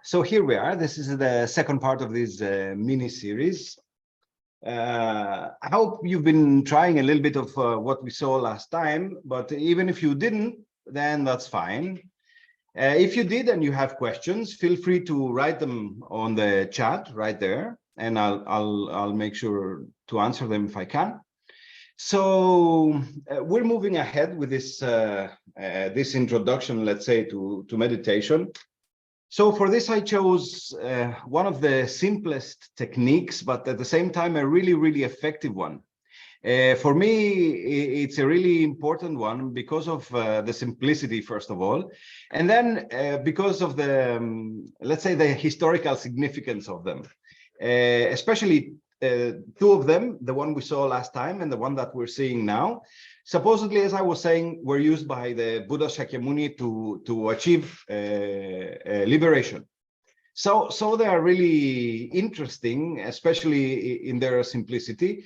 So here we are. This is the second part of this mini series. I hope you've been trying a little bit of what we saw last time, but even if you didn't, then that's fine. If you did and you have questions, feel free to write them on the chat right there, and I'll make sure to answer them if I can. So we're moving ahead with this this introduction, let's say, to meditation. So for this, I chose one of the simplest techniques, but at the same time, a really effective one. For me, it's a really important one because of the simplicity, first of all, and then because of the, let's say, the historical significance of them, especially two of them, the one we saw last time and the one that we're seeing now. Supposedly, as I was saying, were used by the Buddha Shakyamuni to achieve liberation. So they are really interesting, especially in their simplicity.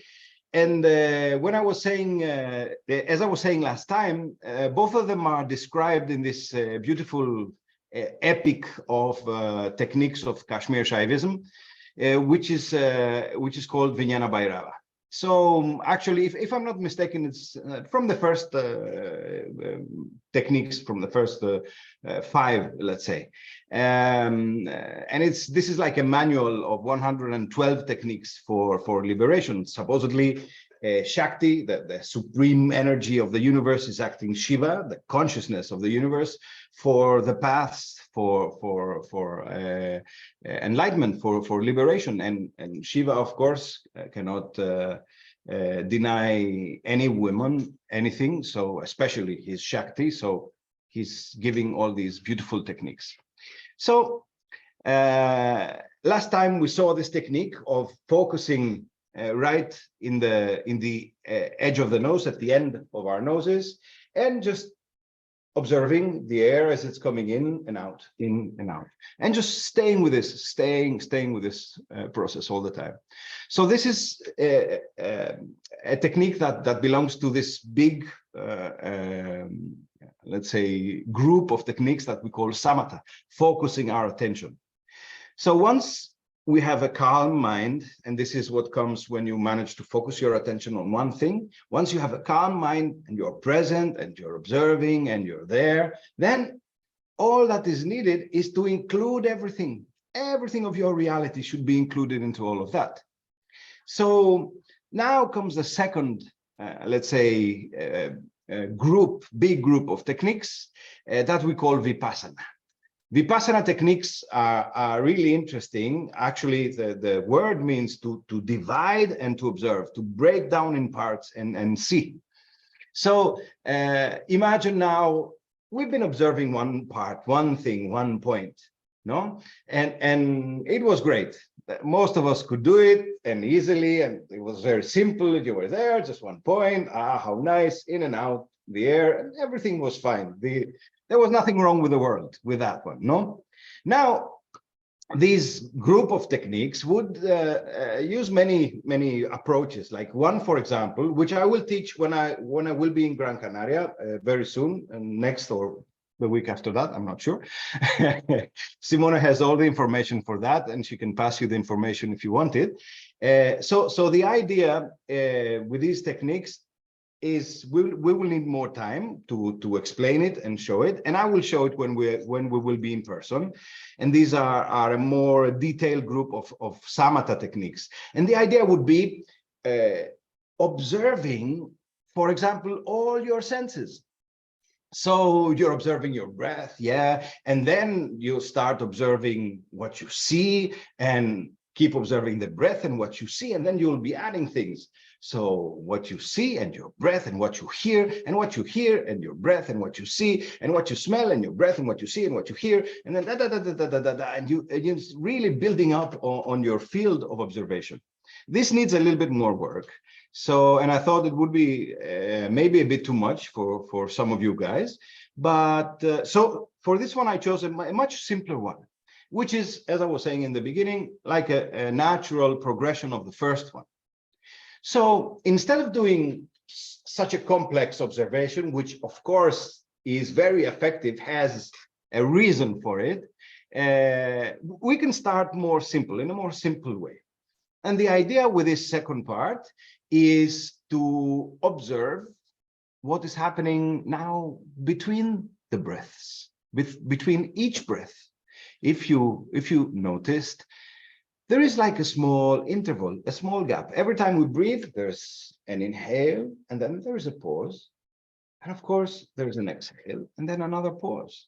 And when I was saying, as I was saying last time, both of them are described in this beautiful epic of techniques of Kashmir Shaivism, which is called Vijnana Bhairava. So actually, if I'm not mistaken, it's from the first techniques, from the first 5, let's say, and this is like a manual of 112 techniques for liberation. Supposedly, Shakti, the supreme energy of the universe, is acting Shiva, the consciousness of the universe, for the paths for enlightenment, for liberation, and Shiva, of course, cannot deny any woman anything. So especially his Shakti. So he's giving all these beautiful techniques. So last time we saw this technique of focusing right in the edge of the nose, at the end of our noses, and just observing the air as it's coming in and out, and just staying with this, staying with this process all the time. So this is a technique that belongs to this big, let's say, group of techniques that we call samatha, focusing our attention. So once we have a calm mind, and this is what comes when you manage to focus your attention on one thing. Once you have a calm mind and you're present and you're observing and you're there, then all that is needed is to include everything. Everything of your reality should be included into all of that. So now comes the second, let's say, big group of techniques that we call Vipassana. Vipassana techniques are really interesting. Actually, the word means to divide and to observe, to break down in parts and see. So imagine now we've been observing one part, one thing, one point, no? And it was great. Most of us could do it and easily, and it was very simple. You were there, just one point. Ah, how nice, in and out the air, and everything was fine. There was nothing wrong with the world with that one, no? Now, this group of techniques would use many approaches. Like one, for example, which I will teach when I will be in Gran Canaria very soon, and next or the week after that, I'm not sure. Simona has all the information for that, and she can pass you the information if you want it. So the idea with these techniques is we will need more time to explain it and show it, and I will show it when we will be in person. And these are a more detailed group of samatha techniques. And the idea would be observing, for example, all your senses. So you're observing your breath, yeah, and then you start observing what you see, and keep observing the breath and what you see, and then you'll be adding things. So what you see and your breath, and what you hear and what you hear, and your breath and what you see, and what you smell and your breath and what you see and what you hear, and then and you're really building up on your field of observation. This needs a little bit more work. So, and I thought it would be maybe a bit too much for some of you guys, but so for this one I chose a much simpler one, which is, as I was saying in the beginning, like a natural progression of the first one. So instead of doing such a complex observation, which of course is very effective, has a reason for it, we can start more simple, in a more simple way. And the idea with this second part is to observe what is happening now between the breaths, between each breath. If you noticed, there is like a small interval, a small gap. Every time we breathe, there's an inhale, and then there is a pause. And of course, there's an exhale, and then another pause.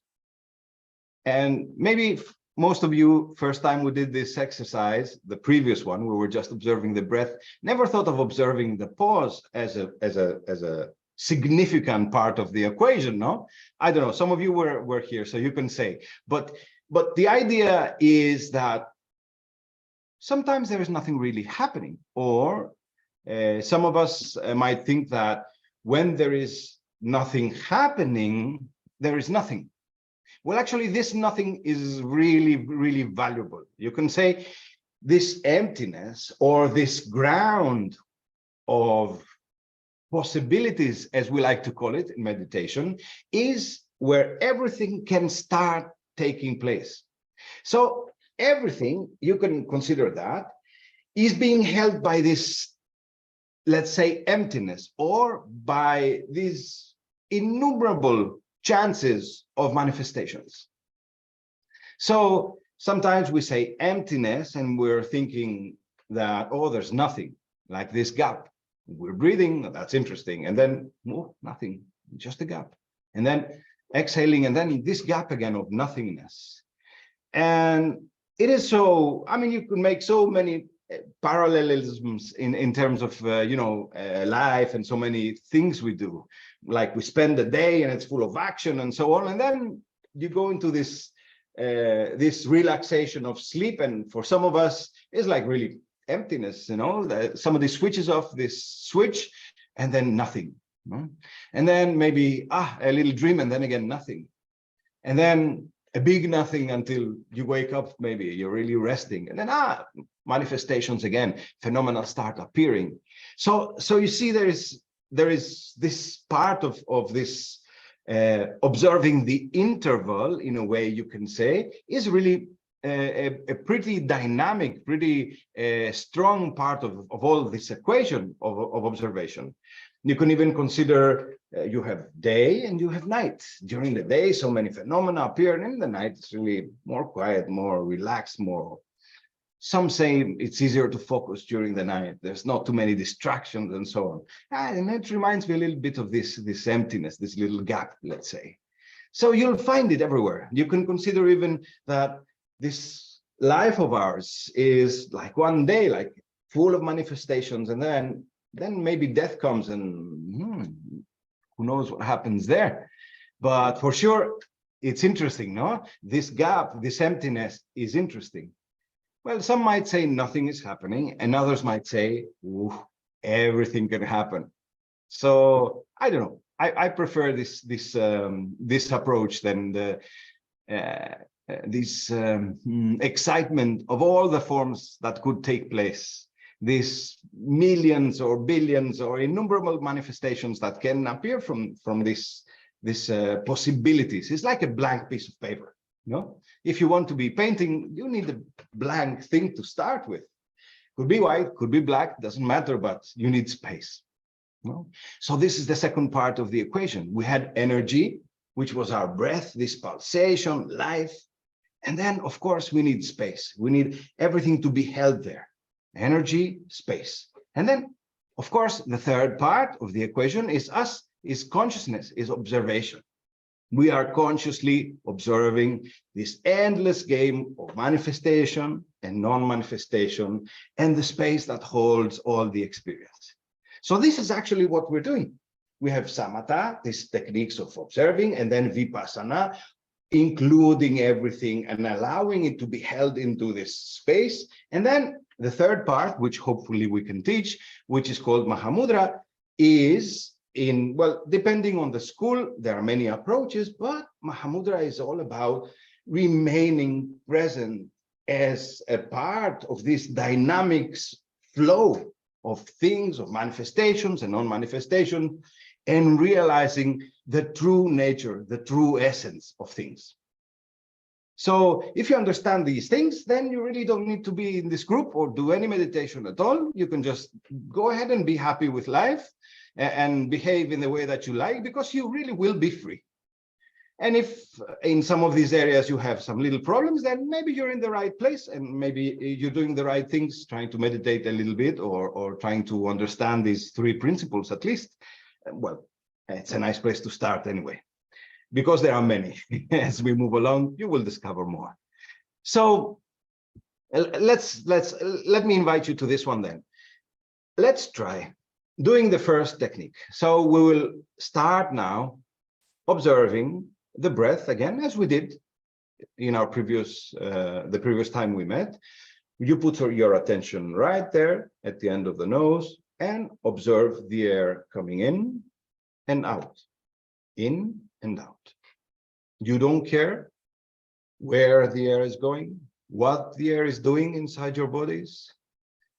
And maybe most of you, first time we did this exercise, the previous one, we were just observing the breath, never thought of observing the pause as a significant part of the equation, no? I don't know, some of you were here, so you can say. But the idea is that sometimes there is nothing really happening, or some of us might think that when there is nothing happening, there is nothing. Well, actually, this nothing is really, really valuable. You can say this emptiness, or this ground of possibilities, as we like to call it in meditation, is where everything can start taking place. So everything, you can consider that, is being held by this, let's say, emptiness, or by these innumerable chances of manifestations. So sometimes we say emptiness and we're thinking that, oh, there's nothing, like this gap. We're breathing, that's interesting. And then, oh, nothing, just a gap. And then exhaling, and then this gap again of nothingness. And it is so, I mean, you could make so many parallelisms in terms of life, and so many things we do, like we spend the day and it's full of action and so on, and then you go into this this relaxation of sleep, and for some of us it's like really emptiness, somebody switches off this switch and then nothing, and then maybe a little dream, and then again nothing, and then a big nothing until you wake up, maybe you're really resting, and then manifestations again, phenomena start appearing. So you see, there is this part of this observing the interval, in a way you can say, is really a pretty dynamic, pretty strong part of all this equation of observation. You can even consider you have day and you have night. During the day, so many phenomena appear, and in the night it's really more quiet, more relaxed, more. Some say it's easier to focus during the night. There's not too many distractions and so on. And it reminds me a little bit of this emptiness, this little gap, let's say. So you'll find it everywhere. You can consider even that this life of ours is like one day, like full of manifestations, and then maybe death comes, and who knows what happens there. But for sure, it's interesting, no? This gap, this emptiness is interesting. Well, some might say nothing is happening, and others might say, everything can happen. So I don't know. I prefer this approach than this excitement of all the forms that could take place. These millions or billions or innumerable manifestations that can appear from this possibilities. It's like a blank piece of paper. If you want to be painting, you need a blank thing to start with. Could be white, could be black, doesn't matter, but you need space. So this is the second part of the equation. We had energy, which was our breath, this pulsation, life. And then, of course, we need space. We need everything to be held there. Energy, space. And then, of course, the third part of the equation is us, is consciousness, is observation. We are consciously observing this endless game of manifestation and non-manifestation, and the space that holds all the experience. So this is actually what we're doing. We have samatha, these techniques of observing, and then vipassana, including everything and allowing it to be held into this space. And then the third part, which hopefully we can teach, which is called Mahamudra, is depending on the school, there are many approaches, but Mahamudra is all about remaining present as a part of this dynamics flow of things, of manifestations and non-manifestation, and realizing the true nature, the true essence of things. So if you understand these things, then you really don't need to be in this group or do any meditation at all. You can just go ahead and be happy with life and behave in the way that you like, because you really will be free. And if in some of these areas you have some little problems, then maybe you're in the right place and maybe you're doing the right things, trying to meditate a little bit or trying to understand these three principles at least. Well, it's a nice place to start anyway, because there are many. As we move along, you will discover more. So let me invite you to this one then. Let's try doing the first technique. So we will start now observing the breath again, as we did in our previous the previous time we met. You put your attention right there at the end of the nose and observe the air coming in and out, in and out. You don't care where the air is going, what the air is doing inside your bodies.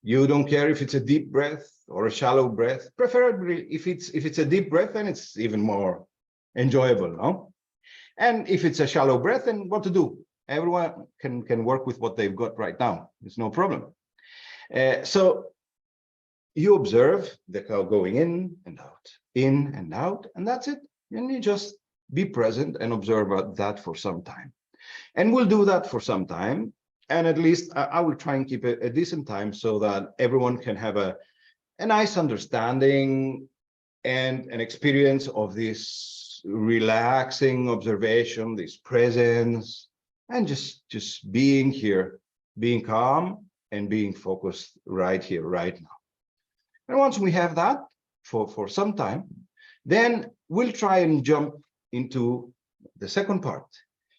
You don't care if it's a deep breath or a shallow breath. Preferably, if it's a deep breath, then it's even more enjoyable, no? And if it's a shallow breath, then what to do? Everyone can work with what they've got right now. It's no problem. So you observe the cow going in and out, and that's it. And you just be present and observe that for some time. And we'll do that for some time. And at least I will try and keep a decent time so that everyone can have a nice understanding and an experience of this relaxing observation, this presence, and just being here, being calm and being focused right here, right now. And once we have that for some time, then we'll try and jump into the second part,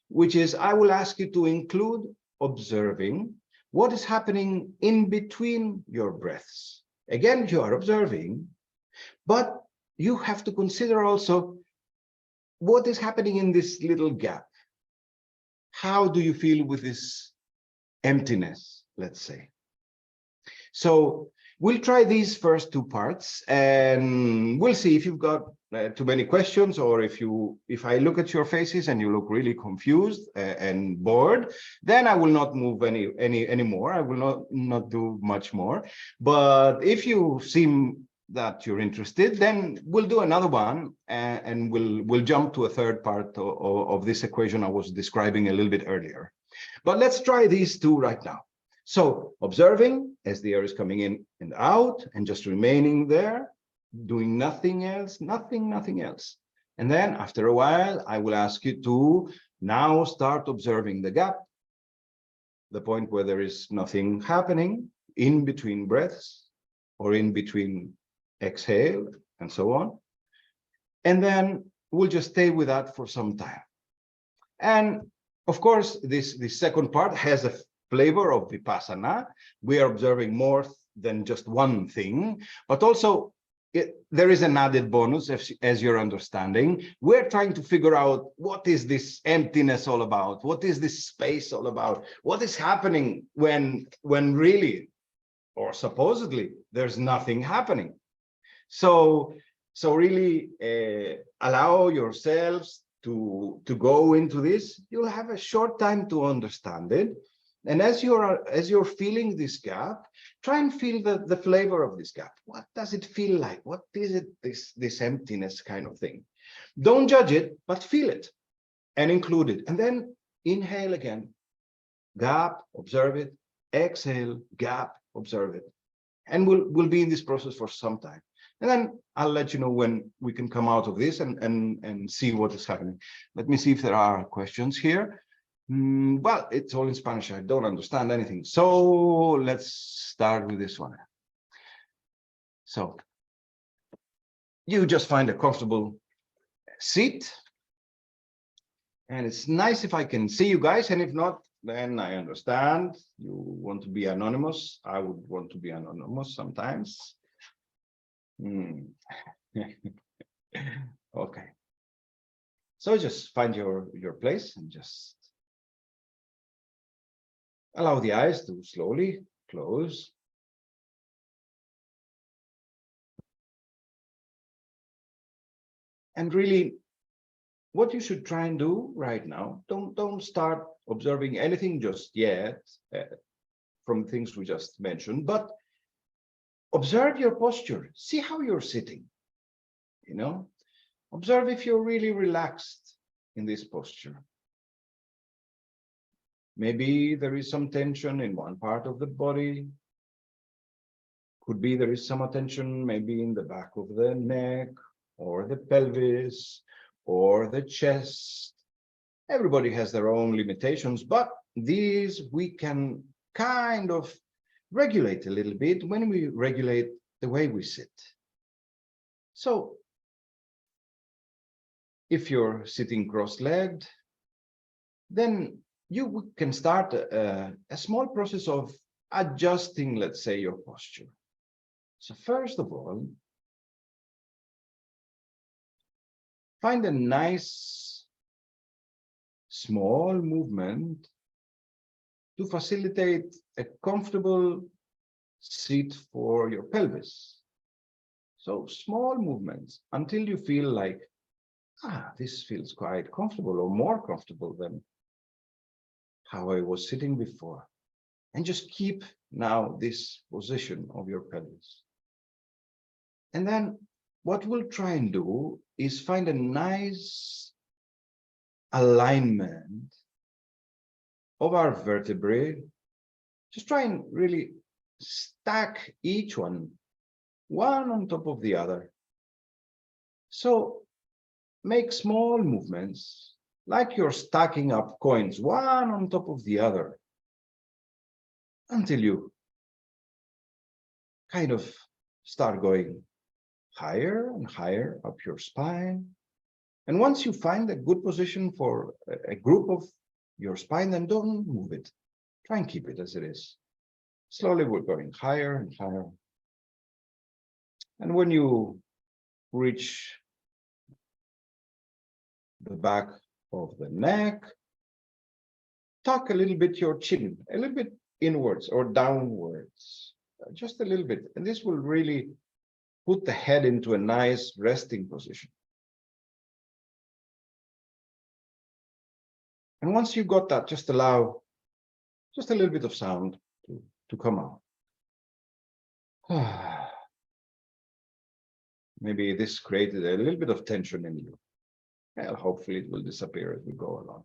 which is I will ask you to include observing what is happening in between your breaths. Again, you are observing, but you have to consider also what is happening in this little gap. How do you feel with this emptiness, let's say? So we'll try these first two parts and we'll see if you've got too many questions, or if I look at your faces and you look really confused and bored, then I will not move any more. I will not do much more. But if you seem that you're interested, then we'll do another one and we'll jump to a third part of this equation I was describing a little bit earlier. But let's try these two right now. So observing as the air is coming in and out and just remaining there, doing nothing else, nothing else. And then after a while, I will ask you to now start observing the gap, the point where there is nothing happening in between breaths or in between exhale and so on. And then we'll just stay with that for some time. And of course, this second part has a flavor of Vipassana. We are observing more than just one thing, but also there is an added bonus, as you're understanding. We're trying to figure out what is this emptiness all about? What is this space all about? What is happening when really, or supposedly, there's nothing happening? So really allow yourselves to go into this. You'll have a short time to understand it. And as you're feeling this gap, try and feel the flavor of this gap. What does it feel like? What is it, this emptiness kind of thing? Don't judge it, but feel it and include it. And then inhale again. Gap, observe it. Exhale, gap, observe it. And we'll be in this process for some time. And then I'll let you know when we can come out of this and see what is happening. Let me see if there are questions here. Well, it's all in Spanish. I don't understand anything. So let's start with this one. So you just find a comfortable seat. And it's nice if I can see you guys. And if not, then I understand. You want to be anonymous. I would want to be anonymous sometimes. Okay. So just find your place and just allow the eyes to slowly close. And really, what you should try and do right now, don't start observing anything just yet from things we just mentioned, but observe your posture. See how you're sitting, you know, observe if you're really relaxed in this posture. Maybe there is some tension in one part of the body. Could be there is some tension maybe in the back of the neck or the pelvis or the chest. Everybody has their own limitations, but these we can kind of regulate a little bit when we regulate the way we sit. So if you're sitting cross-legged, then you can start a small process of adjusting, let's say, your posture. So first of all, find a nice small movement to facilitate a comfortable seat for your pelvis. So small movements until you feel like, this feels quite comfortable or more comfortable than how I was sitting before. And just keep now this position of your pelvis. And then what we'll try and do is find a nice alignment of our vertebrae. Just try and really stack each one on top of the other. So make small movements like you're stacking up coins, one on top of the other, until you kind of start going higher and higher up your spine. And once you find a good position for a group of your spine, then don't move it. Try and keep it as it is. Slowly we're going higher and higher. And when you reach the back of the neck, tuck a little bit your chin, a little bit inwards or downwards, just a little bit. And this will really put the head into a nice resting position. And once you got that, just allow just a little bit of sound to come out. Maybe this created a little bit of tension in you. Well, hopefully it will disappear as we go along.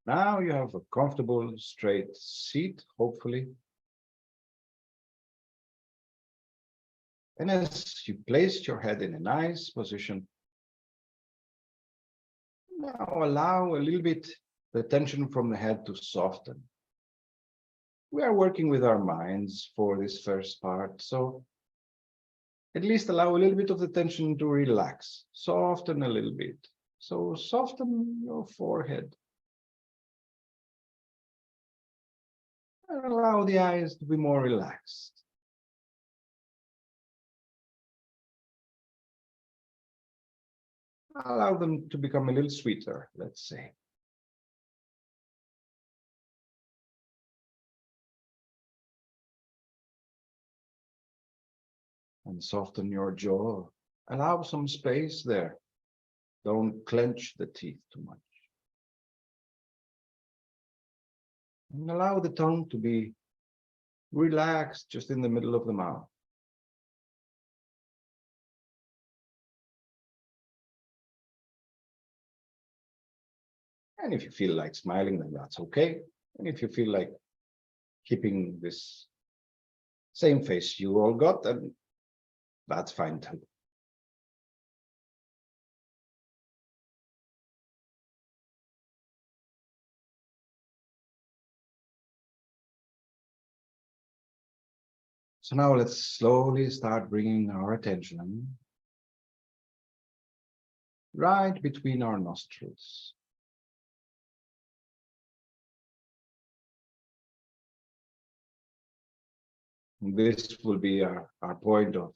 Now you have a comfortable, straight seat, hopefully. And as you placed your head in a nice position, now allow a little bit the tension from the head to soften. We are working with our minds for this first part, so at least allow a little bit of the tension to relax, soften a little bit. So soften your forehead. And allow the eyes to be more relaxed. Allow them to become a little sweeter, let's say. And soften your jaw. Allow some space there. Don't clench the teeth too much. And allow the tongue to be relaxed just in the middle of the mouth. And if you feel like smiling, then that's okay. And if you feel like keeping this same face you all got, then that's fine too. So now let's slowly start bringing our attention right between our nostrils. This will be our point of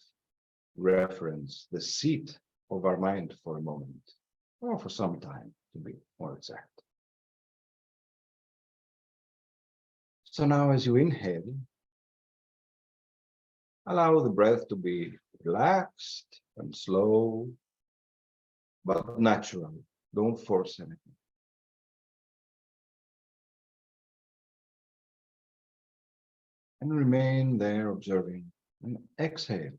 reference, the seat of our mind for a moment, or for some time, to be more exact. So now as you inhale, Allow the breath to be relaxed and slow, but natural. Don't force anything. And remain there observing. And exhale.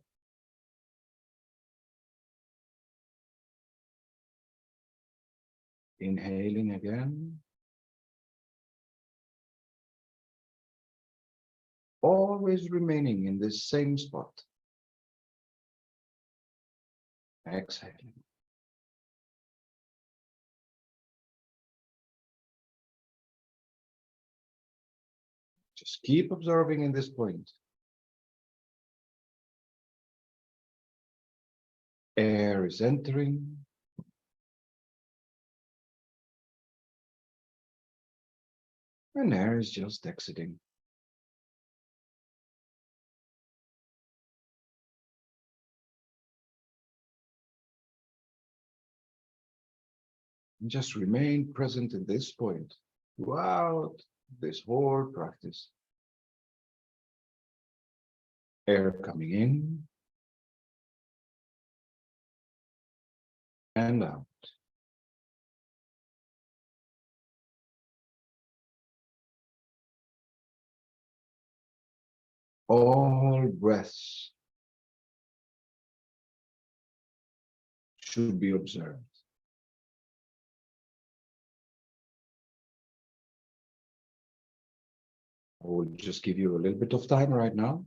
Inhaling again. Always remaining in this same spot. Exhaling. Just keep observing in this point. Air is entering. And air is just exiting. And just remain present in this point throughout this whole practice. Air coming in and out. All breaths should be observed. I will just give you a little bit of time right now.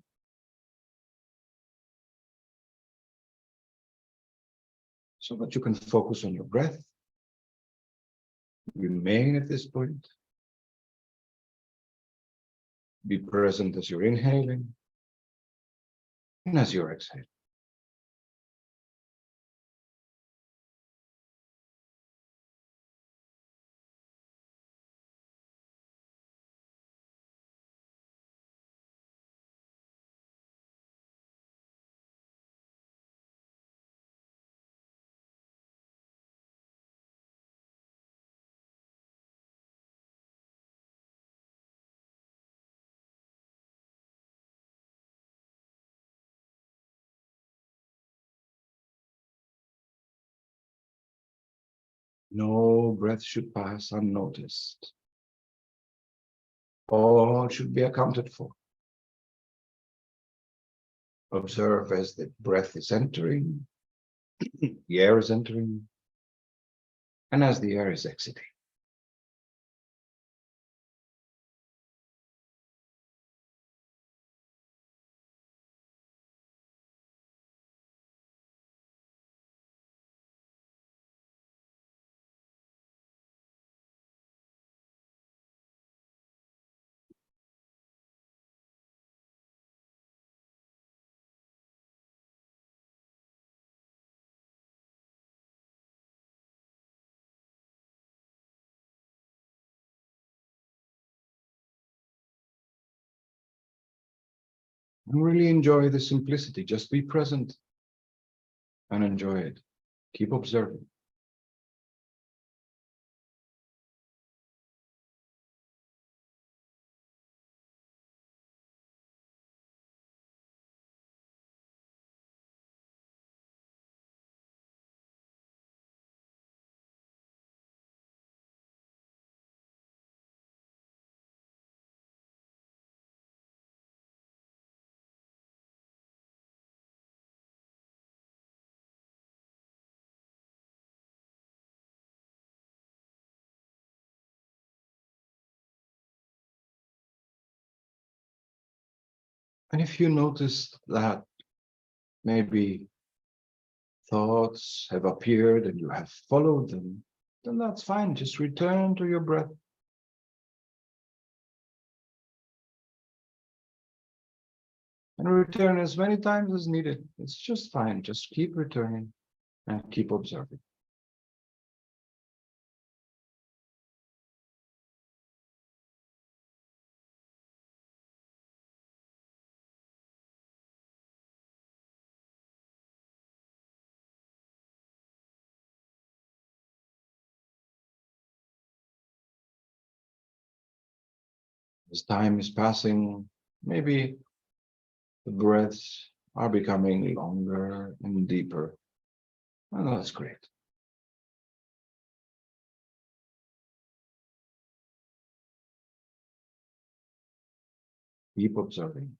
So that you can focus on your breath. Remain at this point. Be present as you're inhaling and as you're exhaling. No breath should pass unnoticed. All should be accounted for. Observe as the breath is entering, the air is entering, and as the air is exiting. And really enjoy the simplicity. Just be present and enjoy it. Keep observing. And if you notice that maybe thoughts have appeared and you have followed them, then that's fine. Just return to your breath. And return as many times as needed. It's just fine. Just keep returning and keep observing. As time is passing, maybe The breaths are becoming longer and deeper. And that's great. Keep observing.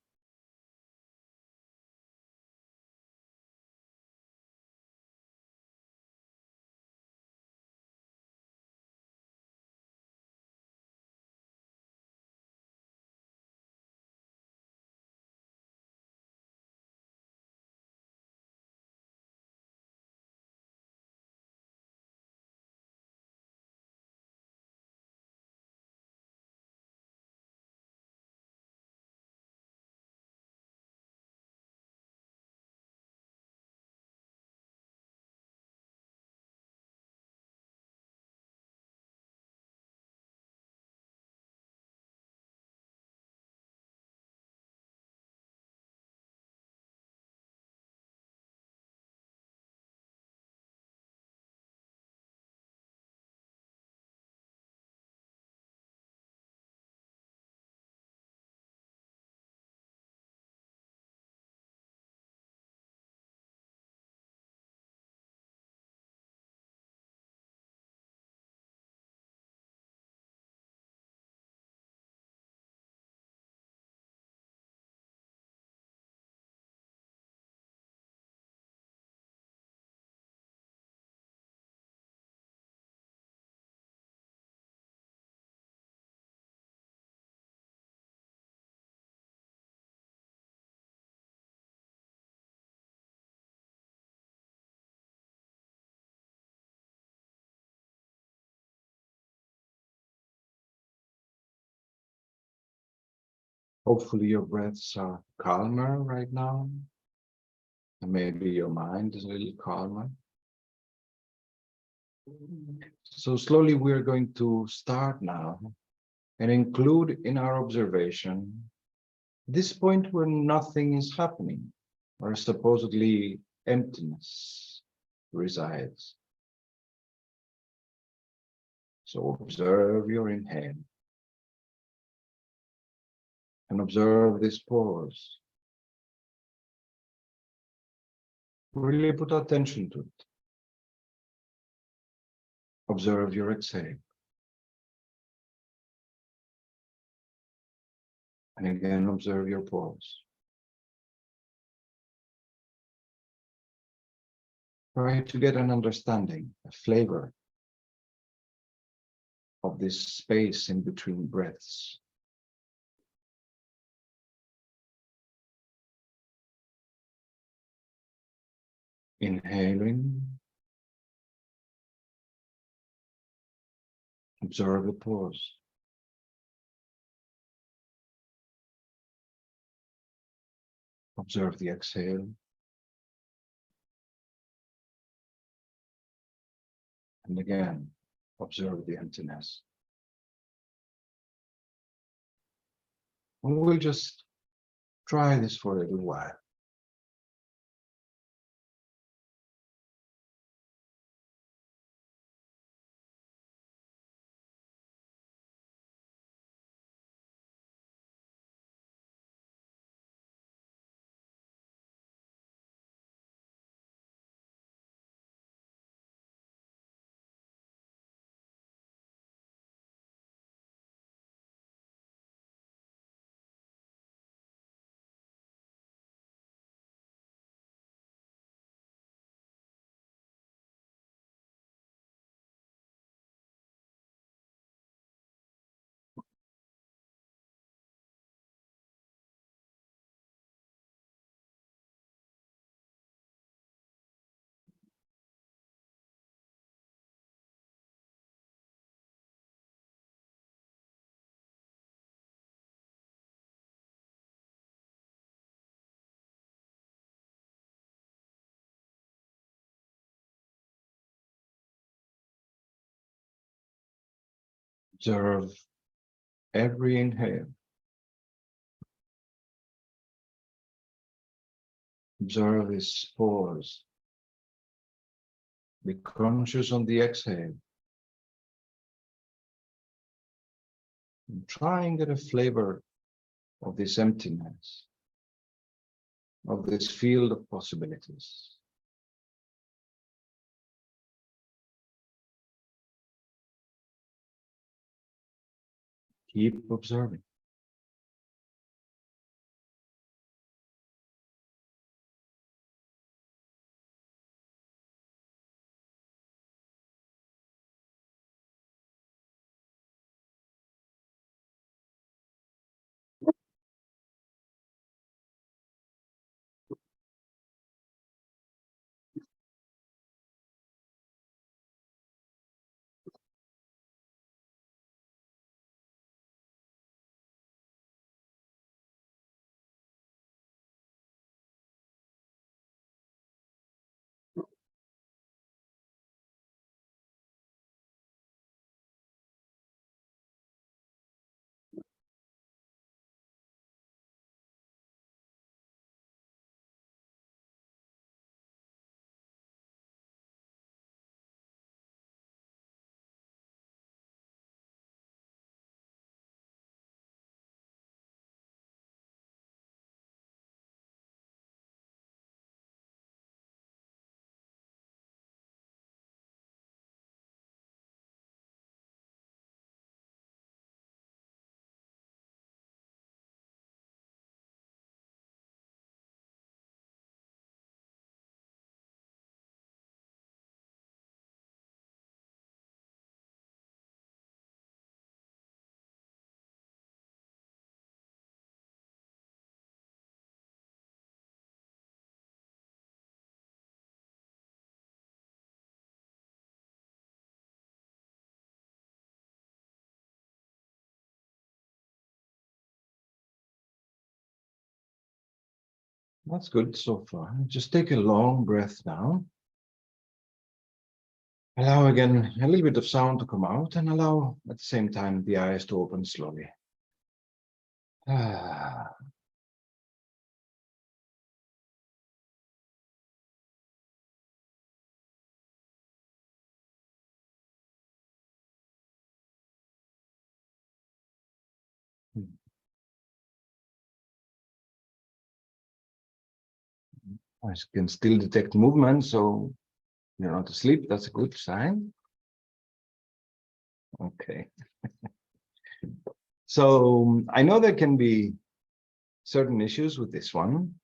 Hopefully your breaths are calmer right now. And maybe your mind is a little calmer. So slowly we're going to start now and include in our observation this point where nothing is happening, where supposedly emptiness resides. So observe your inhale and observe this pause. Really put attention to it. Observe your exhale. And again, observe your pause. Try to get an understanding, a flavor of this space in between breaths. Inhaling, observe the pause. Observe the exhale. And again, observe the emptiness. And we'll just try this for a little while. Observe every inhale. Observe this pause. Be conscious on the exhale. And try and get a flavor of this emptiness. of this field of possibilities. Keep observing. That's good so far. Just take a long breath now. Allow again a little bit of sound to come out, and allow at the same time the eyes to open slowly. Ah. I can still detect movement, so you're not asleep. That's a good sign. Okay. So I know there can be certain issues with this one,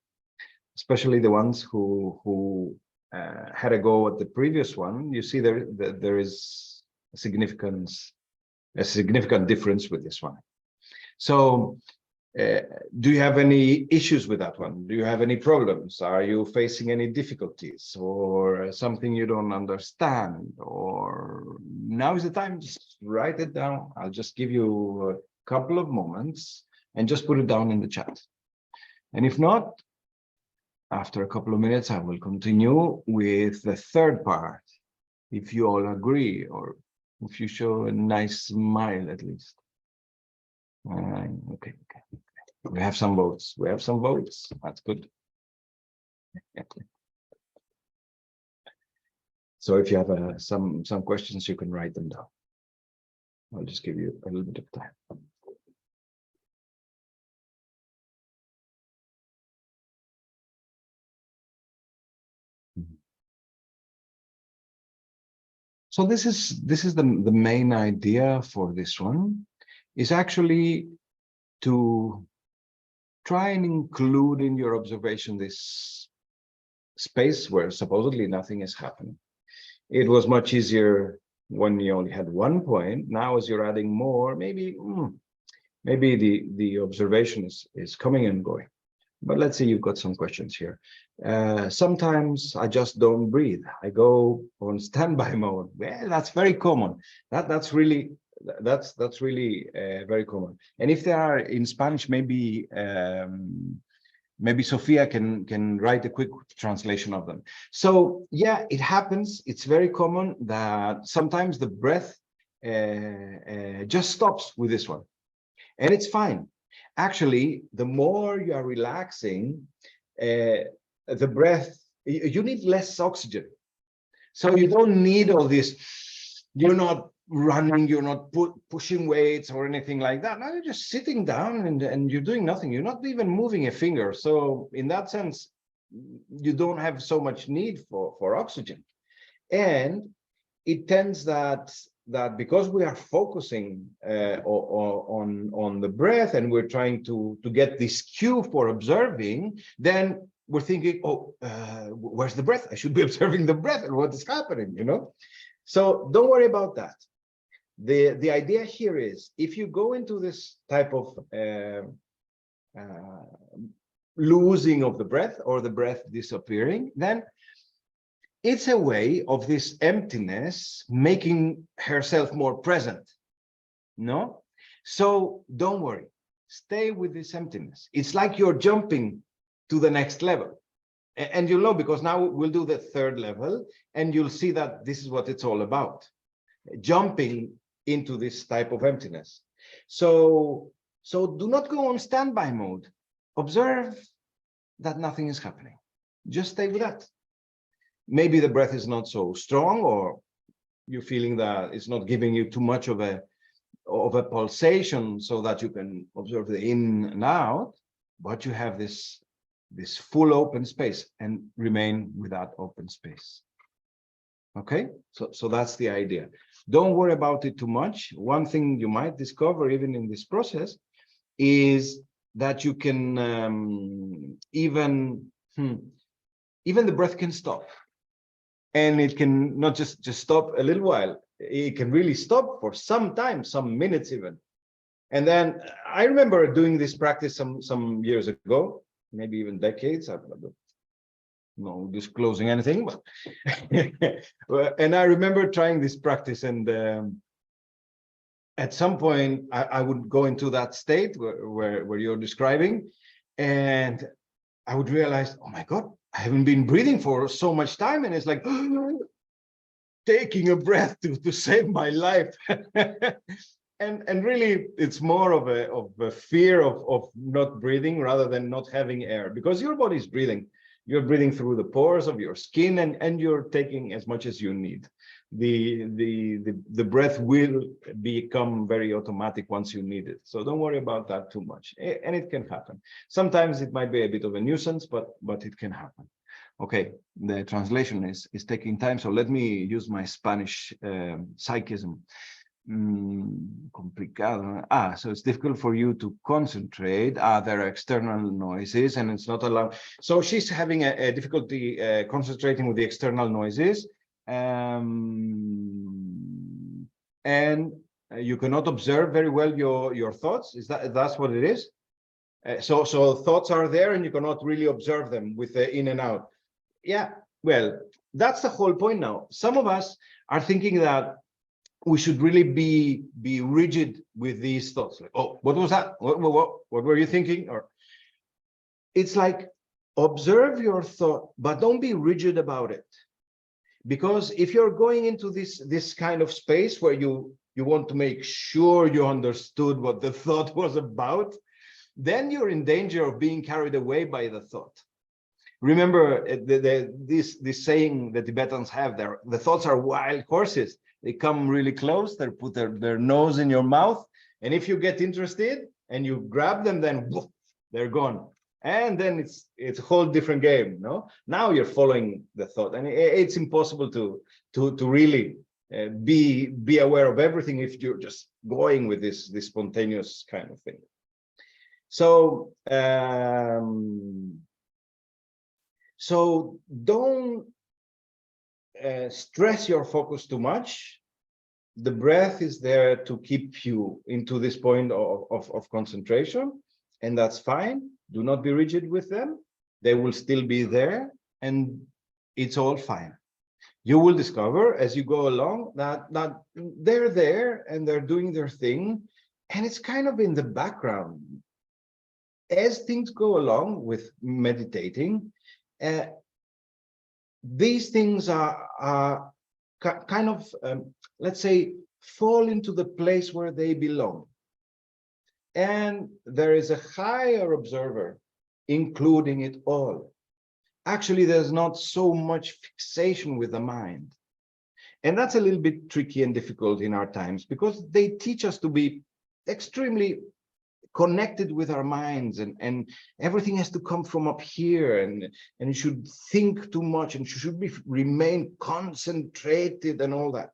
especially the ones who had a go at the previous one. You see there is a significant difference with this one. So do you have any issues with that one? Do you have any problems? Are you facing any difficulties or something you don't understand? Or now is the time, just write it down. I'll just give you a couple of moments and just put it down in the chat. And if not, after a couple of minutes, I will continue with the third part, if you all agree, or if you show a nice smile at least. Okay. We have some votes. We have some votes. That's good. So if you have some questions, you can write them down. I'll just give you a little bit of time. So this is the main idea for this one, is actually to try and include in your observation this space where supposedly nothing is happening. It was much easier when you only had 1 point. Now, as you're adding more, maybe the observation is coming and going. But let's say you've got some questions here. Sometimes I just don't breathe. I go on standby mode. Well, that's very common. That's really very common. And if they are in Spanish, maybe Sophia can write a quick translation of them. So yeah, it happens. It's very common that sometimes the breath just stops with this one, and it's fine. Actually, the more you are relaxing, the breath, you need less oxygen. So you don't need all this. You're not running, you're not pushing weights or anything like that. Now you're just sitting down and you're doing nothing. You're not even moving a finger. So in that sense, you don't have so much need for oxygen. And it tends that because we are focusing on the breath, and we're trying to get this cue for observing, then we're thinking, oh, where's the breath? I should be observing the breath and what is happening, you know? So don't worry about that. The idea here is, if you go into this type of losing of the breath, or the breath disappearing, then it's a way of this emptiness making herself more present. No? So don't worry, stay with this emptiness. It's like you're jumping to the next level. And you'll know, because now we'll do the third level, and you'll see that this is what it's all about, jumping into this type of emptiness. So do not go on standby mode. Observe that nothing is happening. Just stay with that. Maybe the breath is not so strong, or you're feeling that it's not giving you too much of a pulsation so that you can observe the in and out, but you have this full open space, and remain with that open space. Okay, so that's the idea. Don't worry about it too much. One thing you might discover even in this process is that you can even the breath can stop, and it can not just stop a little while. It can really stop for some time, some minutes even. And then I remember doing this practice some years ago, maybe even decades. I'm not disclosing anything, but and I remember trying this practice, and at some point I would go into that state where you're describing, and I would realize, oh my God, I haven't been breathing for so much time, and it's like taking a breath to save my life. And really, it's more of a fear of not breathing rather than not having air, because your body is breathing. You're breathing through the pores of your skin, and you're taking as much as you need. The breath will become very automatic once you need it. So don't worry about that too much. And it can happen. Sometimes it might be a bit of a nuisance, but it can happen. Okay, the translation is taking time, so let me use my Spanish psychism. Complicado. So it's difficult for you to concentrate. There are external noises, and it's not allowed. So she's having a difficulty concentrating with the external noises, and you cannot observe very well your thoughts. That's what it is? So thoughts are there, and you cannot really observe them with the in and out. Yeah, well, that's the whole point now. Some of us are thinking that we should really be rigid with these thoughts. Like, oh, what was that? What were you thinking? Or it's like, observe your thought, but don't be rigid about it. Because if you're going into this kind of space where you want to make sure you understood what the thought was about, then you're in danger of being carried away by the thought. Remember this saying the Tibetans have there: the thoughts are wild horses. They come really close, they put their nose in your mouth, and if you get interested and you grab them, then woof, they're gone. And then it's a whole different game, no? Now you're following the thought, and it's impossible to really be aware of everything if you're just going with this spontaneous kind of thing. So so don't stress your focus too much. The breath is there to keep you into this point of concentration, and that's fine. Do not be rigid with them. They will still be there, and it's all fine. You will discover as you go along that they're there and they're doing their thing, and it's kind of in the background. As things go along with meditating, these things are kind of, let's say, fall into the place where they belong. And there is a higher observer, including it all. Actually, there's not so much fixation with the mind. And that's a little bit tricky and difficult in our times because they teach us to be extremely connected with our minds, and everything has to come from up here, and you should think too much, and you should remain concentrated and all that.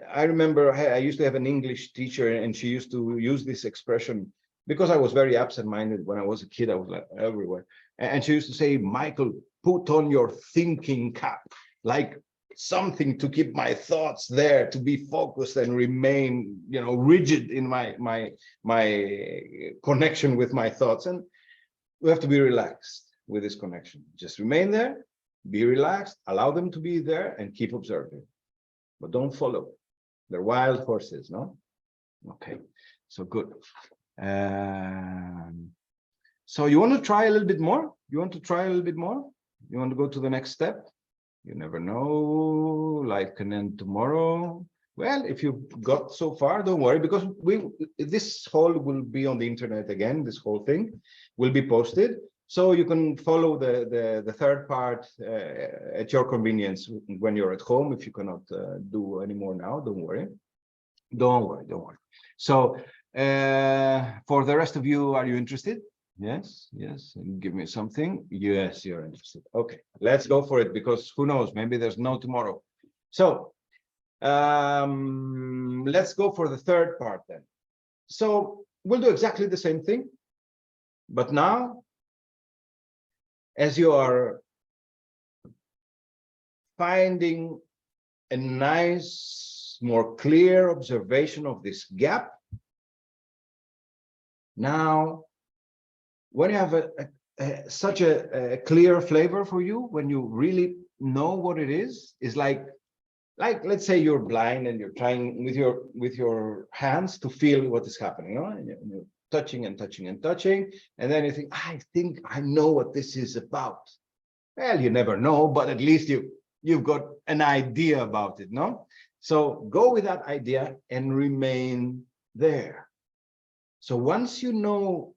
I remember I used to have an English teacher, and she used to use this expression because I was very absent-minded when I was a kid. I was like everywhere, and she used to say, Michael, put on your thinking cap, like something to keep my thoughts there, to be focused and remain, you know, rigid in my connection with my thoughts. And we have to be relaxed with this connection. Just remain there, be relaxed, allow them to be there, and keep observing, but don't follow. They're wild horses, no? Okay, so good. So you want to try a little bit more? You want to try a little bit more? You want to go to the next step? You never know, life can end tomorrow. Well, if you got so far, don't worry, because this whole will be on the internet again. This whole thing will be posted, so you can follow the third part at your convenience when you're at home. If you cannot do any more now, don't worry. Don't worry, don't worry. So for the rest of you, are you interested? Yes, yes, and give me something. Yes, you're interested. Okay, let's go for it, because who knows, maybe there's no tomorrow. So let's go for the third part then. So we'll do exactly the same thing, but now, as you are finding a nice, more clear observation of this gap, now when you have such a clear flavor for you, when you really know what it is like let's say you're blind and you're trying with your hands to feel what is happening, you know? And you're touching and touching and touching, and then you think, I think I know what this is about. Well, you never know, but at least you've got an idea about it, no? So go with that idea and remain there. So once you know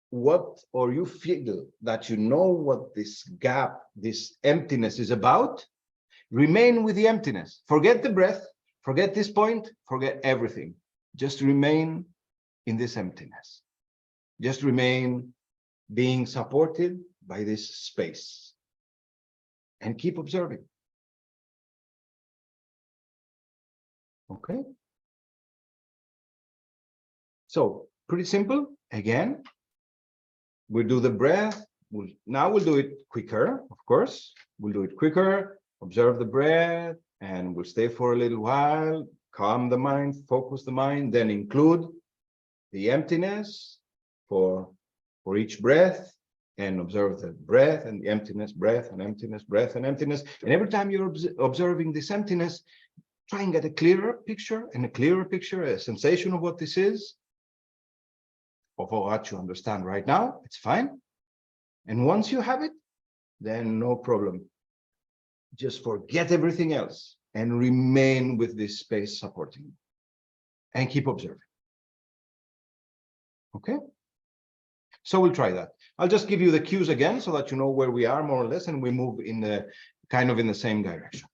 what, or you feel that you know what this gap, this emptiness is about, remain with the emptiness. Forget the breath, forget this point, forget everything. Just remain in this emptiness. Just remain being supported by this space, and keep observing. Okay? So pretty simple. Again, we'll do the breath. Now we'll do it quicker, of course. We'll do it quicker, observe the breath, and we'll stay for a little while, calm the mind, focus the mind, then include the emptiness for each breath, and observe the breath and the emptiness, breath and emptiness, breath and emptiness. And every time you're observing this emptiness, try and get a clearer picture, a sensation of what this is, of what you understand right now. It's fine. And once you have it, then no problem. Just forget everything else and remain with this space supporting you, and keep observing. Okay? So we'll try that. I'll just give you the cues again so that you know where we are more or less, and we move in the kind of in the same direction.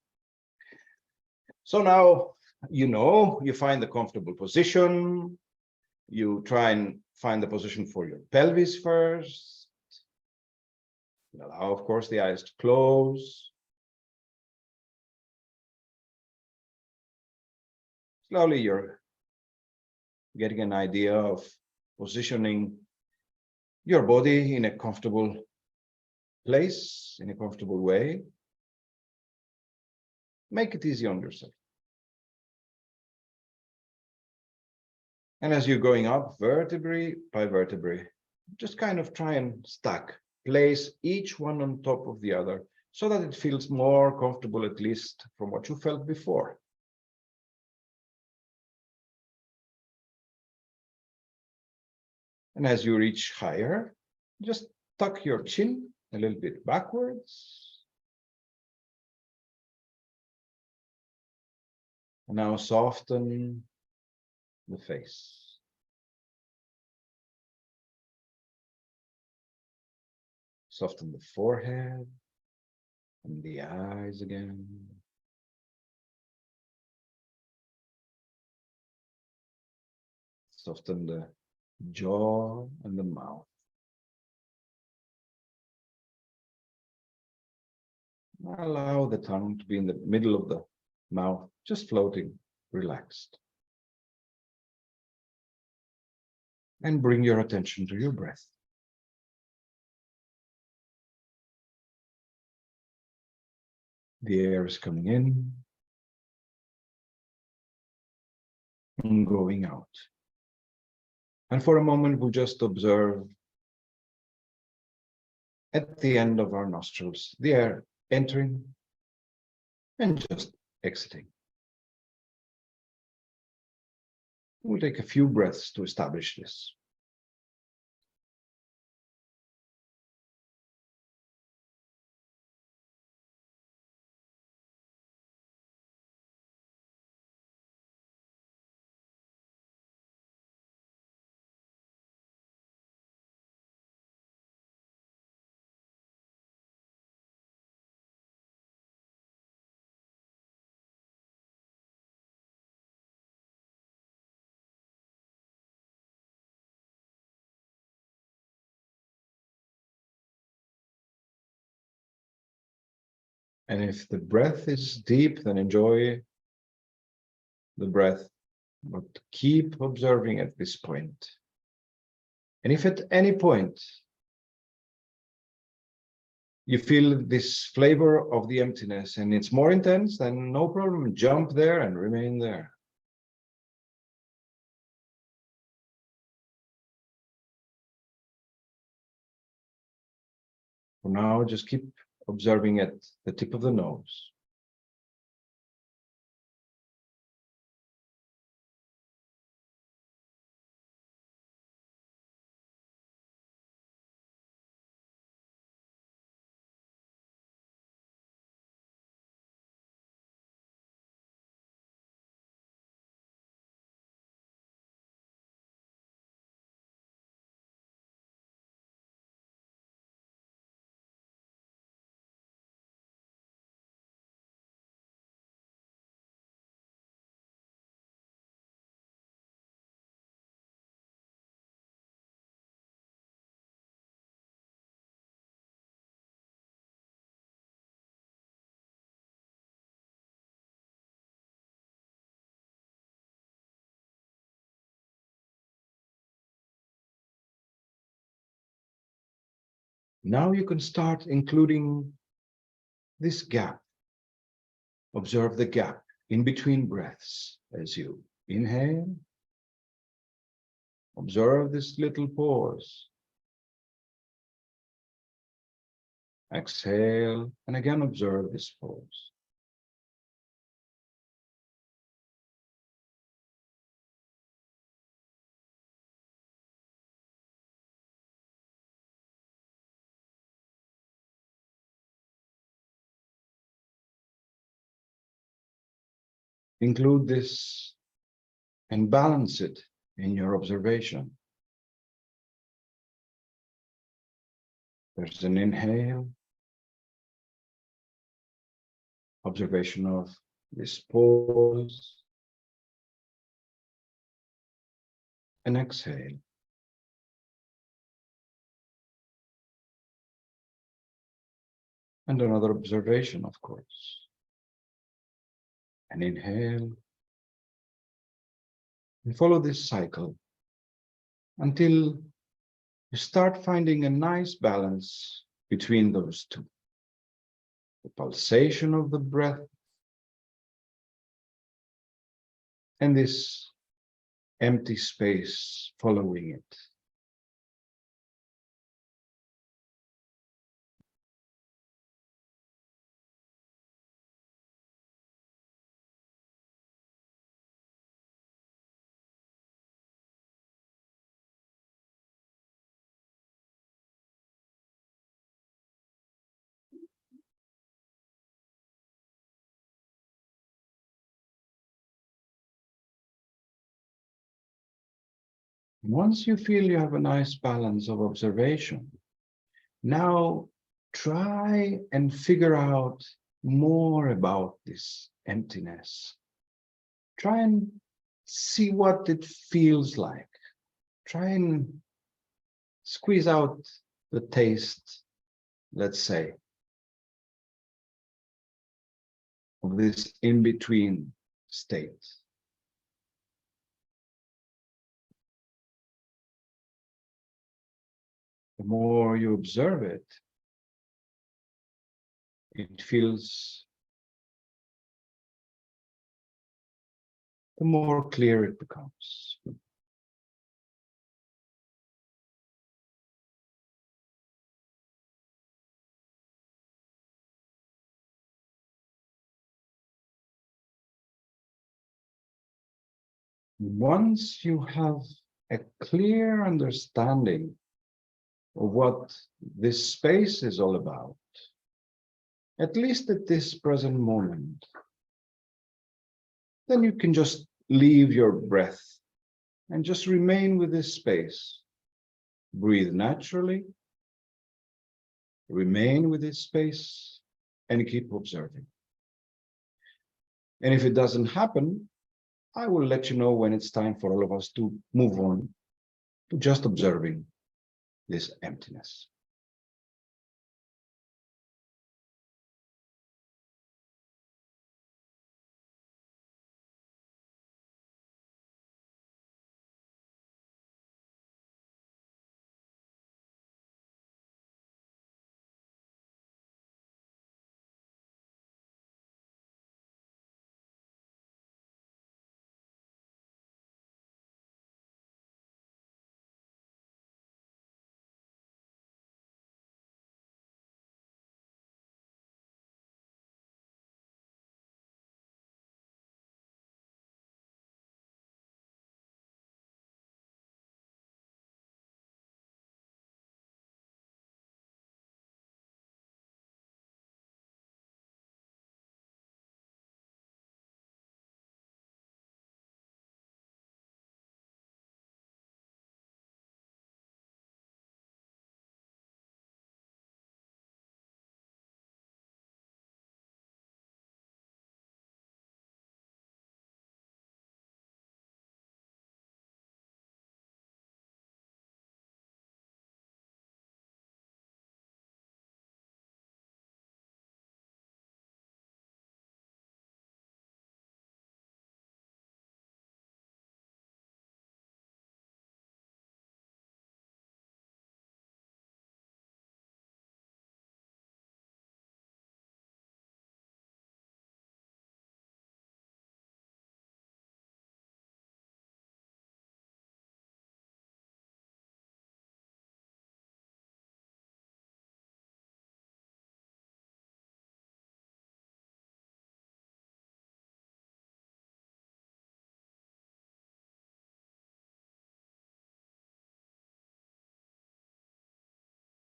So now, you know, you find the comfortable position. You try and find the position for your pelvis first. Allow, of course, the eyes to close. Slowly, you're getting an idea of positioning your body in a comfortable place, in a comfortable way. Make it easy on yourself. And as you're going up vertebrae by vertebrae, just kind of try and stack, place each one on top of the other, so that it feels more comfortable, at least from what you felt before. And as you reach higher, just tuck your chin a little bit backwards. And now soften the face. Soften the forehead and the eyes again. Soften the jaw and the mouth. Allow the tongue to be in the middle of the mouth, just floating, relaxed. And bring your attention to your breath. The air is coming in and going out. And for a moment, we'll just observe at the end of our nostrils, the air entering and just exiting. We'll take a few breaths to establish this. And if the breath is deep, then enjoy the breath, but keep observing at this point. And if at any point you feel this flavor of the emptiness and it's more intense, then no problem, jump there and remain there. For now, just keep observing at the tip of the nose. Now you can start including this gap. Observe the gap in between breaths as you inhale. Observe this little pause. Exhale, and again observe this pause. Include this and balance it in your observation. There's an inhale, observation of this pause, and exhale. And another observation, of course. An inhale, and follow this cycle until you start finding a nice balance between those two. The pulsation of the breath and this empty space following it. Once you feel you have a nice balance of observation, now try and figure out more about this emptiness. Try and see what it feels like. try and squeeze out the taste, let's say, of this in-between state. The more you observe it, it feels, the more clear it becomes. Once you have a clear understanding of what this space is all about, at least at this present moment, then you can just leave your breath and just remain with this space. Breathe naturally, remain with this space, and keep observing. And if it doesn't happen, I will let you know when it's time for all of us to move on to just observing this emptiness.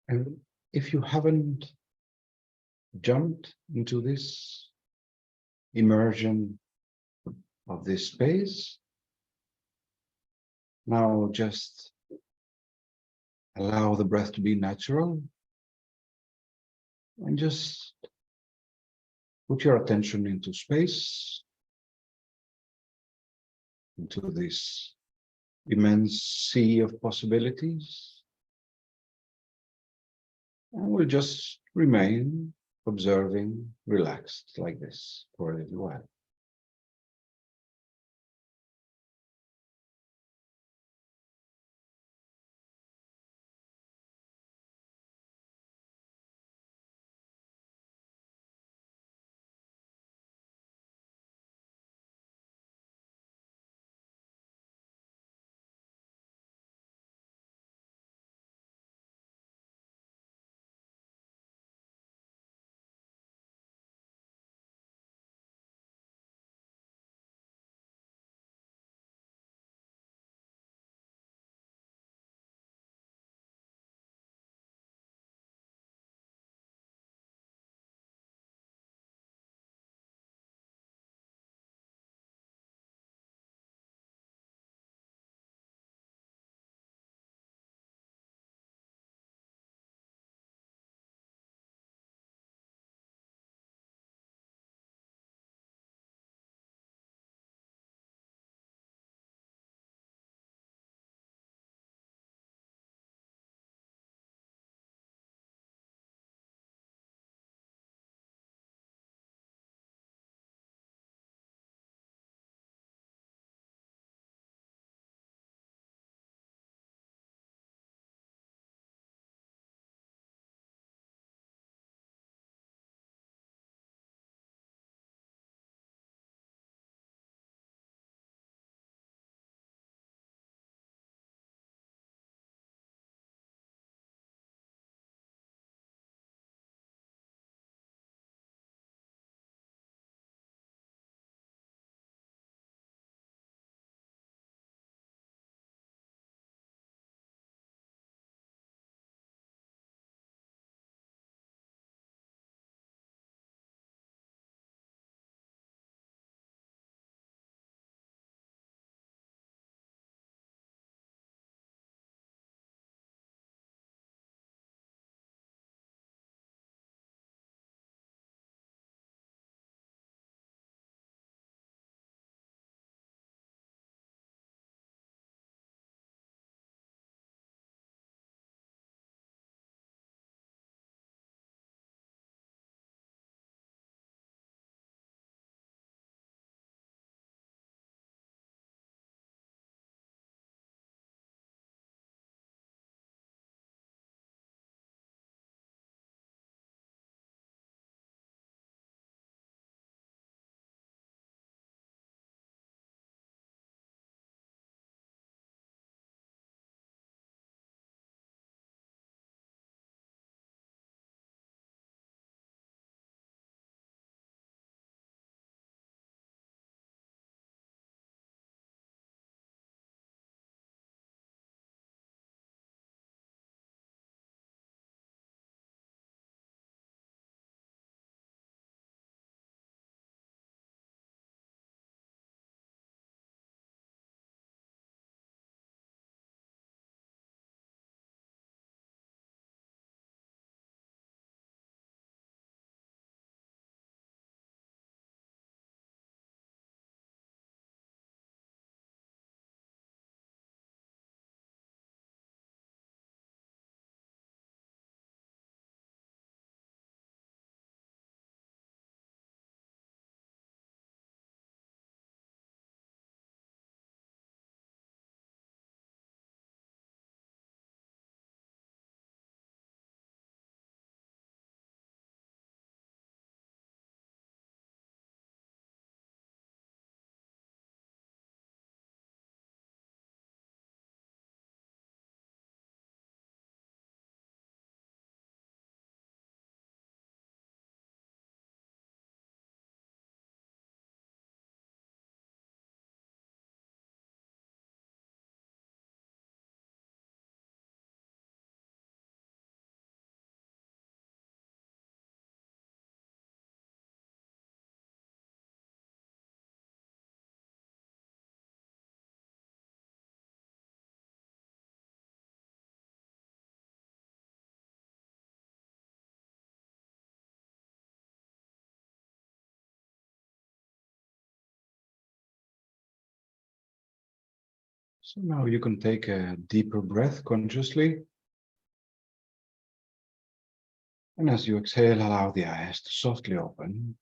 And if you haven't jumped into this immersion of this space, now just allow the breath to be natural and just put your attention into space, into this immense sea of possibilities. And we'll just remain observing, relaxed like this for a little while. So now you can take a deeper breath consciously. And as you exhale, allow the eyes to softly open.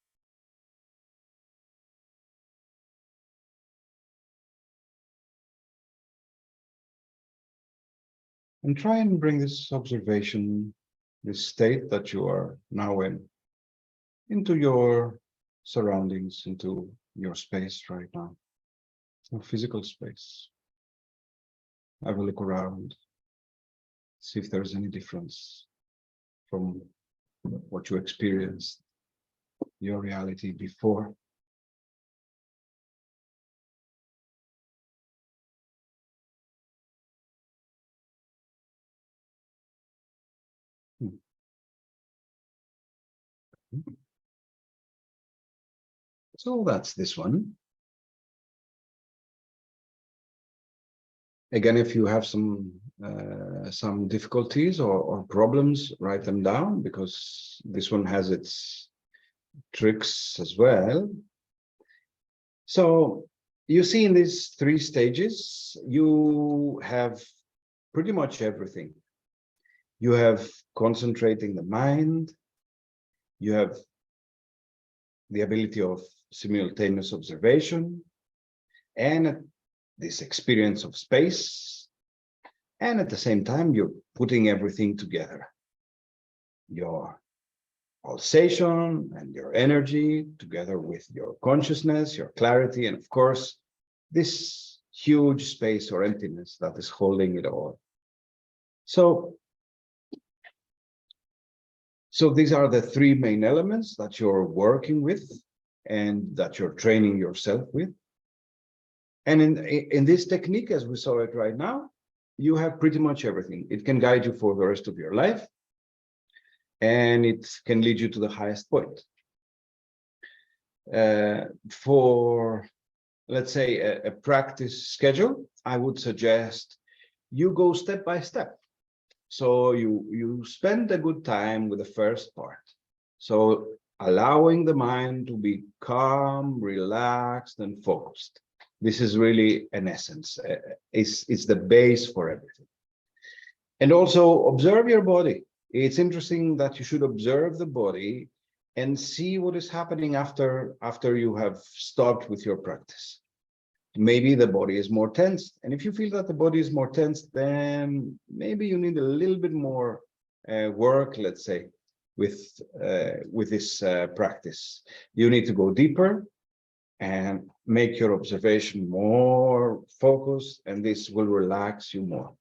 And try and bring this observation, this state that you are now in, into your surroundings, into your space right now, your physical space. Have a look around, see if there's any difference from what you experienced, your reality before. So that's this one. Again, if you have some difficulties or problems, write them down, because this one has its tricks as well. So you see in these 3 stages, you have pretty much everything. You have concentrating the mind, you have the ability of simultaneous observation, and this experience of space, and at the same time you're putting everything together, your pulsation and your energy together with your consciousness, your clarity, and of course this huge space or emptiness that is holding it all. So these are the 3 main elements that you're working with and that you're training yourself with. And in this technique, as we saw it right now, you have pretty much everything. It can guide you for the rest of your life, and it can lead you to the highest point. For, let's say, a practice schedule, I would suggest you go step by step. So you spend a good time with the first part. So allowing the mind to be calm, relaxed, and focused. This is really an essence. It's the base for everything. And also observe your body. It's interesting that you should observe the body and see what is happening after you have stopped with your practice. Maybe the body is more tense. And if you feel that the body is more tense, then maybe you need a little bit more work, let's say, with this practice. You need to go deeper and make your observation more focused, and this will relax you more.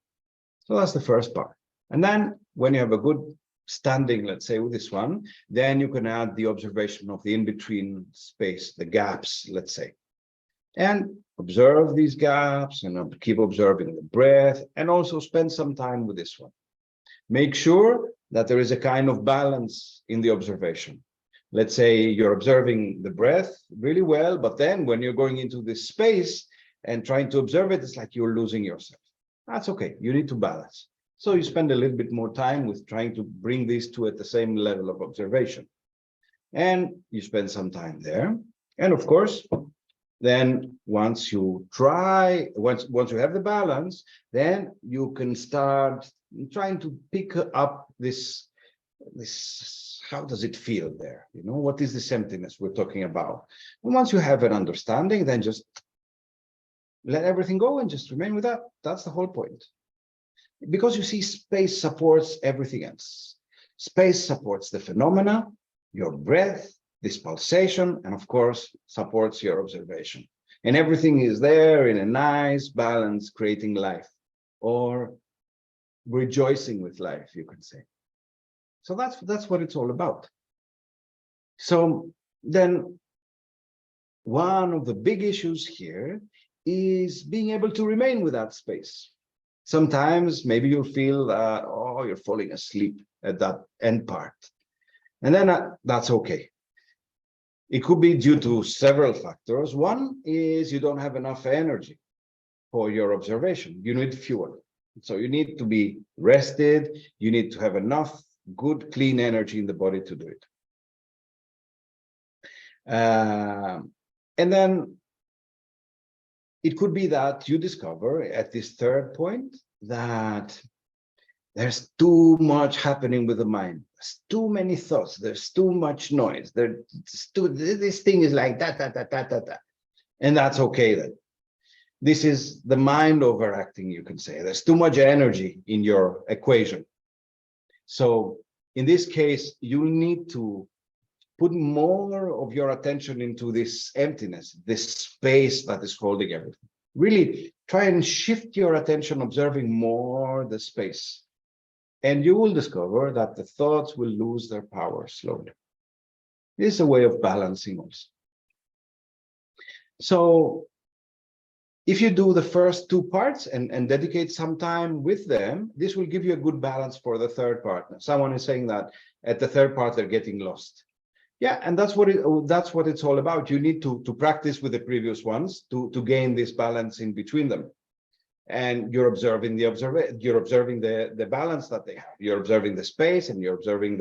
So that's the first part. And then when you have a good standing, let's say, with this one, then you can add the observation of the in-between space, the gaps, let's say. And observe these gaps and keep observing the breath, and also spend some time with this one. Make sure that there is a kind of balance in the observation. Let's say you're observing the breath really well, but then when you're going into this space and trying to observe it, it's like you're losing yourself. That's okay. You need to balance. So you spend a little bit more time with trying to bring these two at the same level of observation. And you spend some time there. And of course, then once you have the balance, then you can start trying to pick up this, how does it feel there? You know, what is this emptiness we're talking about? And once you have an understanding, then just let everything go and just remain with that. That's the whole point. Because you see, space supports everything else. Space supports the phenomena, your breath, this pulsation, and of course, supports your observation. And everything is there in a nice balance, creating life, or rejoicing with life, you can say. So that's what it's all about. So then one of the big issues here is being able to remain with that space. Sometimes maybe you'll feel that, oh, you're falling asleep at that end part. And then that's okay. It could be due to several factors. One is you don't have enough energy for your observation. You need fuel. So you need to be rested. You need to have enough good, clean energy in the body to do it. And then it could be that you discover at this third point that there's too much happening with the mind. There's too many thoughts. There's too much noise. This thing is like that. And that's okay then. This is the mind overacting, you can say. There's too much energy in your equation. So in this case, you need to put more of your attention into this emptiness, this space that is holding everything. Really try and shift your attention, observing more the space. And you will discover that the thoughts will lose their power slowly. This is a way of balancing also. So if you do the first two parts and dedicate some time with them, this will give you a good balance for the third part. Someone is saying that at the third part, they're getting lost. Yeah, and that's what it's all about. You need to practice with the previous ones to gain this balance in between them. And you're observing the balance that they have. You're observing the space, and you're observing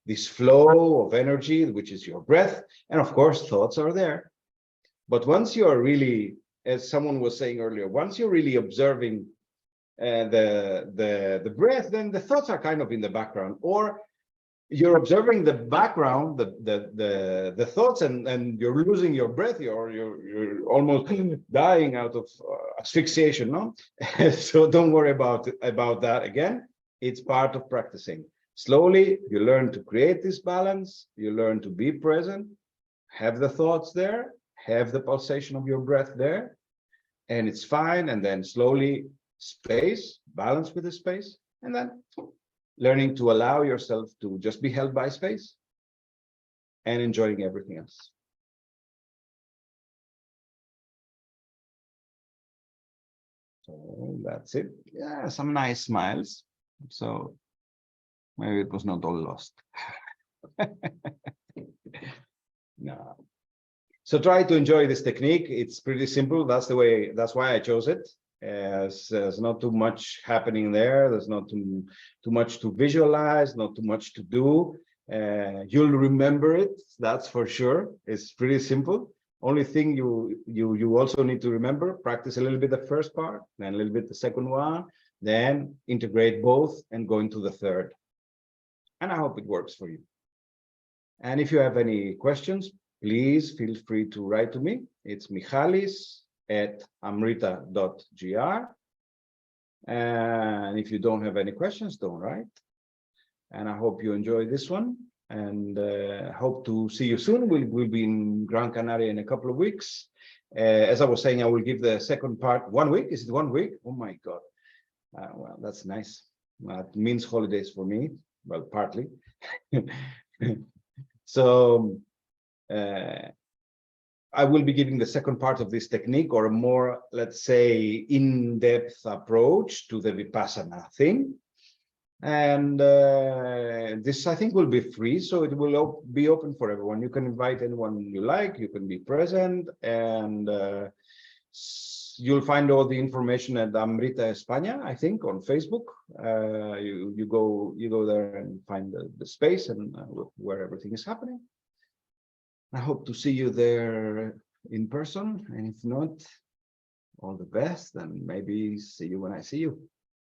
this flow of energy, which is your breath. And of course, thoughts are there. But once you're really, as someone was saying earlier, once you're really observing the breath, then the thoughts are kind of in the background, or you're observing the background, the thoughts, and you're losing your breath. You're almost dying out of asphyxiation, no? So don't worry about that. Again, it's part of practicing. Slowly, you learn to create this balance. You learn to be present, have the thoughts there, have the pulsation of your breath there, and it's fine. And then slowly, space, balance with the space, and then learning to allow yourself to just be held by space and enjoying everything else. So that's it. Yeah, some nice smiles. So maybe it was not all lost. No. So try to enjoy this technique. It's pretty simple. That's why I chose it. There's not too much happening there. There's not too much to visualize, not too much to do. You'll remember it, that's for sure. It's pretty simple. Only thing you also need to remember, practice a little bit the first part, then a little bit the second one, then integrate both and go into the third. And I hope it works for you. And if you have any questions, please feel free to write to me. It's michalis@amrita.gr. And if you don't have any questions, don't write. And I hope you enjoy this one, and hope to see you soon. We'll be in Gran Canaria in a couple of weeks. As I was saying, I will give the second part 1 week. Is it 1 week? Oh my God. Well, that's nice. That means holidays for me. Well, partly. So I will be giving the second part of this technique, or a more, let's say, in-depth approach to the Vipassana thing. And this, I think, will be free, so it will be open for everyone. You can invite anyone you like, you can be present, and you'll find all the information at Amrita España, I think, on Facebook. You go there and find the space and where everything is happening. I hope to see you there in person, and if not, all the best, and maybe see you when I see you.